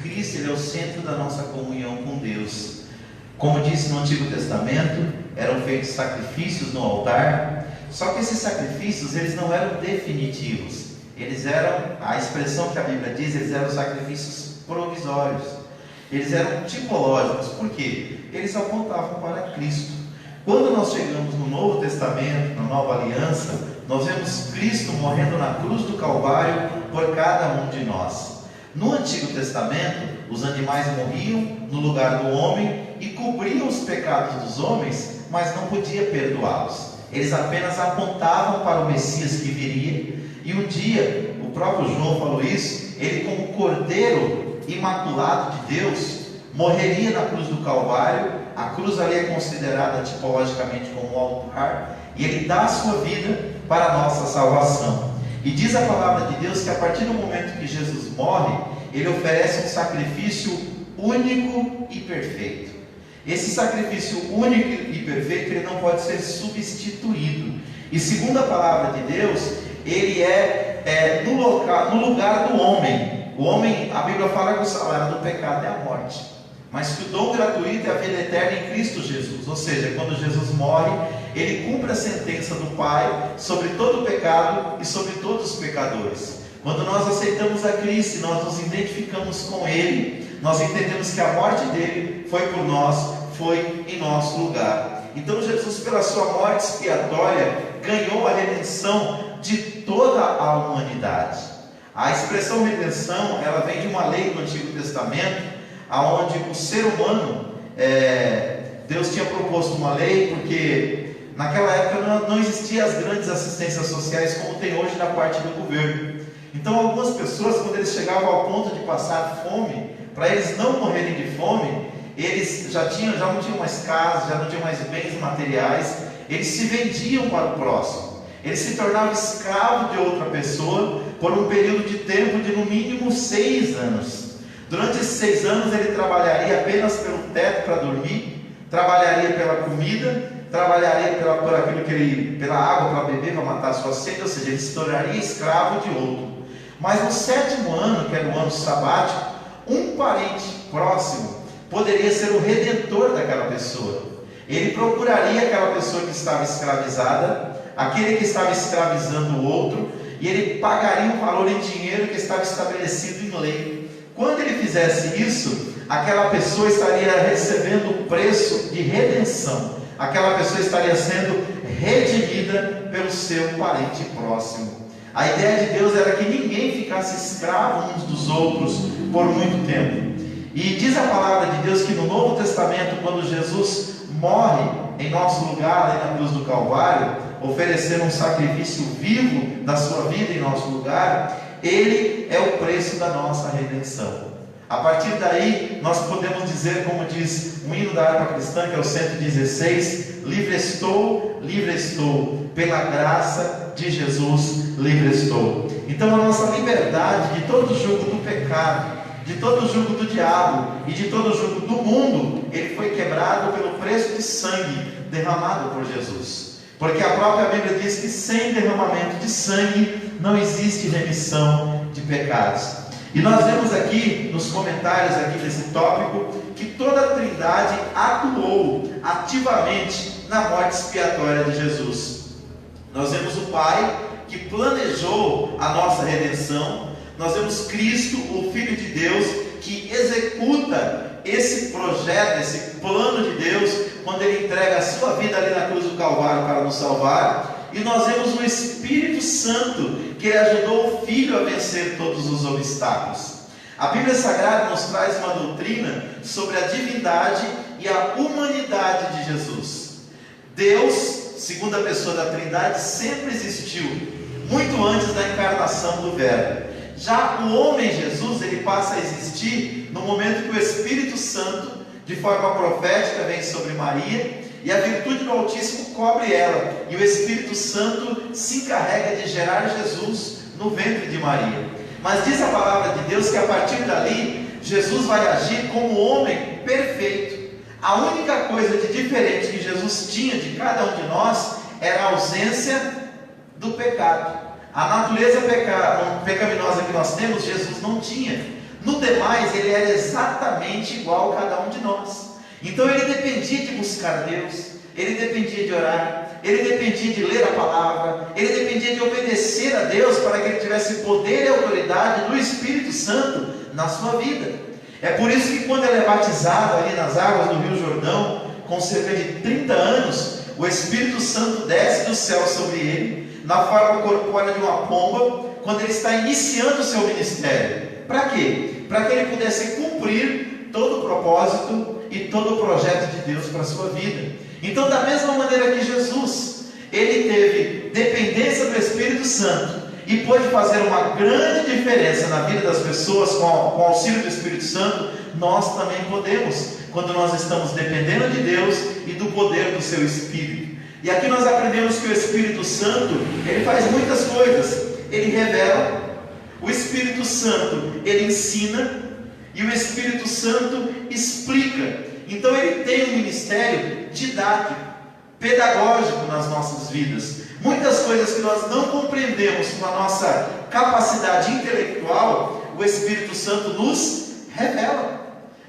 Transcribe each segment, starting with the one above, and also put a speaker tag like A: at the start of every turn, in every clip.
A: Cristo ele é o centro da nossa comunhão com Deus. Como disse no Antigo Testamento, eram feitos sacrifícios no altar, só que esses sacrifícios eles não eram definitivos. Eles eram, a expressão que a Bíblia diz, eles eram sacrifícios provisórios. Eles eram tipológicos. Por quê? Eles apontavam para Cristo. Quando nós chegamos no Novo Testamento, na Nova Aliança, nós vemos Cristo morrendo na cruz do Calvário por cada um de nós. No Antigo Testamento, os animais morriam no lugar do homem e cobriam os pecados dos homens, mas não podia perdoá-los. Eles apenas apontavam para o Messias que viria. E um dia, o próprio João falou isso, ele como Cordeiro imaculado de Deus, morreria na cruz do Calvário. A cruz ali é considerada tipologicamente como um altar, e ele dá a sua vida para a nossa salvação. E diz a palavra de Deus que a partir do momento que Jesus morre, ele oferece um sacrifício único e perfeito. Esse sacrifício único e perfeito, ele não pode ser substituído. E segundo a palavra de Deus, ele é no lugar do homem. O homem, a Bíblia fala que o salário do pecado é a morte, mas que o dom gratuito é a vida eterna em Cristo Jesus. Ou seja, quando Jesus morre, ele cumpre a sentença do Pai sobre todo o pecado e sobre todos os pecadores. Quando nós aceitamos a Cristo e nós nos identificamos com Ele, nós entendemos que a morte dele foi por nós, foi em nosso lugar. Então Jesus, pela sua morte expiatória, ganhou a redenção de toda a humanidade. A expressão redenção, ela vem de uma lei do Antigo Testamento, aonde o ser humano, Deus tinha proposto uma lei, porque naquela época não existiam as grandes assistências sociais como tem hoje da parte do governo. Então algumas pessoas, quando eles chegavam ao ponto de passar fome, para eles não morrerem de fome, eles já não tinham mais casa, já não tinham mais bens materiais, eles se vendiam para o próximo, eles se tornavam escravos de outra pessoa por um período de tempo de no mínimo 6 anos. Durante esses 6 anos ele trabalharia apenas pelo teto para dormir, trabalharia pela comida, trabalharia pela água para beber, para matar a sua sede, ou seja, ele se tornaria escravo de outro. Mas no 7º ano, que era o ano sabático, um parente próximo poderia ser o redentor daquela pessoa. Ele procuraria aquela pessoa que estava escravizada, aquele que estava escravizando o outro, e ele pagaria um valor em dinheiro que estava estabelecido em lei. Quando ele fizesse isso, aquela pessoa estaria recebendo o preço de redenção. Aquela pessoa estaria sendo redimida pelo seu parente próximo. A ideia de Deus era que ninguém ficasse escravo uns dos outros por muito tempo. E diz a palavra de Deus que no Novo Testamento, quando Jesus morre em nosso lugar, ali na cruz do Calvário, oferecendo um sacrifício vivo da sua vida em nosso lugar, Ele é o preço da nossa redenção. A partir daí, nós podemos dizer, como diz o hino da harpa cristã, que é o 116, livre estou, pela graça de Jesus, livre estou. Então a nossa liberdade de todo o jugo do pecado, de todo o jugo do diabo e de todo o jugo do mundo, ele foi quebrado pelo preço de sangue derramado por Jesus. Porque a própria Bíblia diz que sem derramamento de sangue não existe remissão de pecados. E nós vemos aqui, nos comentários aqui desse tópico, que toda a Trindade atuou ativamente na morte expiatória de Jesus. Nós vemos o Pai, que planejou a nossa redenção. Nós vemos Cristo, o Filho de Deus, que executa esse projeto, esse plano de Deus, quando Ele entrega a sua vida ali na cruz do Calvário para nos salvar. E nós vemos o Espírito Santo, que ajudou o Filho a vencer todos os obstáculos. A Bíblia Sagrada nos traz uma doutrina sobre a divindade e a humanidade de Jesus. Deus, segunda pessoa da Trindade, sempre existiu, muito antes da encarnação do Verbo. Já o homem Jesus, ele passa a existir no momento que o Espírito Santo, de forma profética, vem sobre Maria, e a virtude do Altíssimo cobre ela, e o Espírito Santo se encarrega de gerar Jesus no ventre de Maria. Mas diz a palavra de Deus que a partir dali, Jesus vai agir como homem perfeito. A única coisa de diferente que Jesus tinha de cada um de nós era a ausência do pecado. A natureza pecaminosa que nós temos, Jesus não tinha. No demais, ele era exatamente igual a cada um de nós. Então ele dependia de buscar Deus, ele dependia de orar, ele dependia de ler a palavra, ele dependia de obedecer a Deus para que ele tivesse poder e autoridade do Espírito Santo na sua vida. É por isso que quando ele é batizado ali nas águas do Rio Jordão, com cerca de 30 anos, o Espírito Santo desce do céu sobre ele, na forma corpórea de uma pomba, quando ele está iniciando o seu ministério. Para quê? Para que ele pudesse cumprir todo o propósito e todo o projeto de Deus para a sua vida. Então, da mesma maneira que Jesus, ele teve dependência do Espírito Santo e pôde fazer uma grande diferença na vida das pessoas com o auxílio do Espírito Santo, nós também podemos, quando nós estamos dependendo de Deus e do poder do seu Espírito. E aqui nós aprendemos que o Espírito Santo, ele faz muitas coisas. Ele revela, o Espírito Santo, ele ensina, e o Espírito Santo explica. Então ele tem um ministério didático, pedagógico nas nossas vidas. Muitas coisas que nós não compreendemos com a nossa capacidade intelectual, o Espírito Santo nos revela.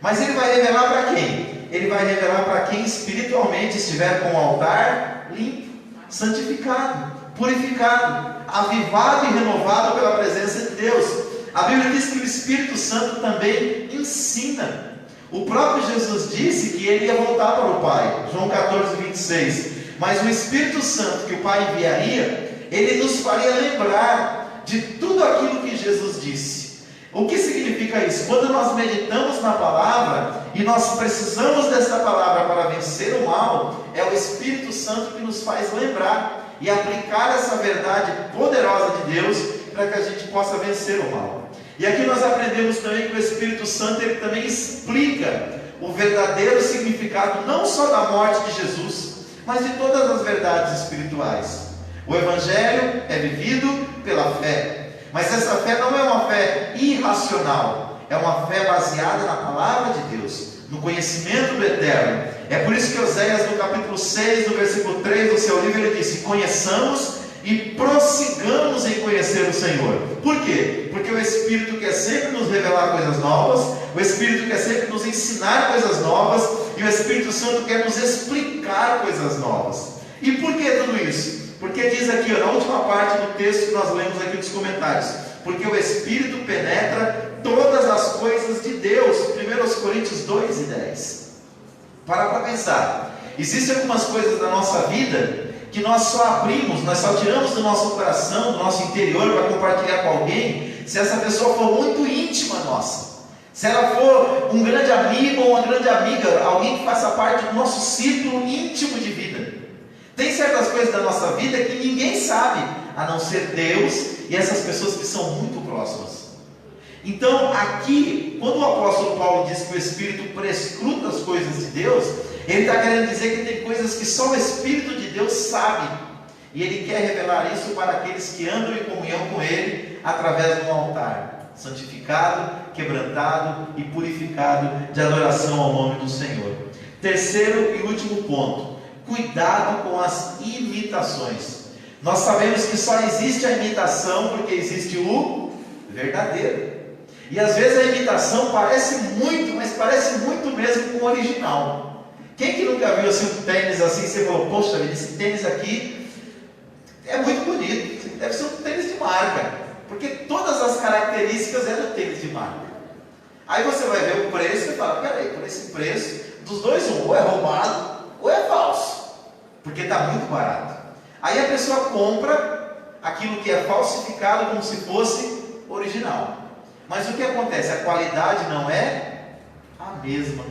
A: Mas ele vai revelar para quem? Ele vai revelar para quem espiritualmente estiver com o altar limpo, santificado, purificado, avivado e renovado pela presença de Deus. A Bíblia diz que o Espírito Santo também ensina. O próprio Jesus disse que ele ia voltar para o Pai, João 14, 26. Mas o Espírito Santo que o Pai enviaria, ele nos faria lembrar de tudo aquilo que Jesus disse. O que significa isso? Quando nós meditamos na palavra, e nós precisamos dessa palavra para vencer o mal, é o Espírito Santo que nos faz lembrar e aplicar essa verdade poderosa de Deus, para que a gente possa vencer o mal. E aqui nós aprendemos também que o Espírito Santo, ele também explica o verdadeiro significado, não só da morte de Jesus, mas de todas as verdades espirituais. O Evangelho é vivido pela fé, mas essa fé não é uma fé irracional, é uma fé baseada na palavra de Deus, no conhecimento do Eterno. É por isso que Oséias, no capítulo 6, no versículo 3 do seu livro, ele disse: conheçamos e prossigamos em conhecer o Senhor. Por quê? Porque o Espírito quer sempre nos revelar coisas novas, o Espírito quer sempre nos ensinar coisas novas, e o Espírito Santo quer nos explicar coisas novas. E por que tudo isso? Porque diz aqui, na última parte do texto que nós lemos aqui nos comentários, porque o Espírito penetra todas as coisas de Deus. 1 Coríntios 2 e 10. Para pensar. Existem algumas coisas da nossa vida que nós só abrimos, nós só tiramos do nosso coração, do nosso interior, para compartilhar com alguém, se essa pessoa for muito íntima nossa. Se ela for um grande amigo ou uma grande amiga, alguém que faça parte do nosso círculo íntimo de vida. Tem certas coisas da nossa vida que ninguém sabe, a não ser Deus e essas pessoas que são muito próximas. Então aqui, quando o apóstolo Paulo diz que o Espírito prescruta as coisas de Deus, ele está querendo dizer que tem coisas que só o Espírito de Deus sabe, e ele quer revelar isso para aqueles que andam em comunhão com ele, através de um altar santificado, quebrantado e purificado, de adoração ao nome do Senhor. Terceiro e último ponto: cuidado com as imitações. Nós sabemos que só existe a imitação porque existe o verdadeiro. E às vezes a imitação parece muito, mas parece muito mesmo com o original. Quem que nunca viu assim, um tênis assim, e você falou: poxa vida, esse tênis aqui é muito bonito, deve ser um tênis de marca, porque todas as características é do tênis de marca. Aí você vai ver o preço e fala: peraí, por esse preço, dos dois, ou é roubado ou é falso, porque está muito barato. Aí a pessoa compra aquilo que é falsificado como se fosse original. Mas o que acontece? A qualidade não é a mesma.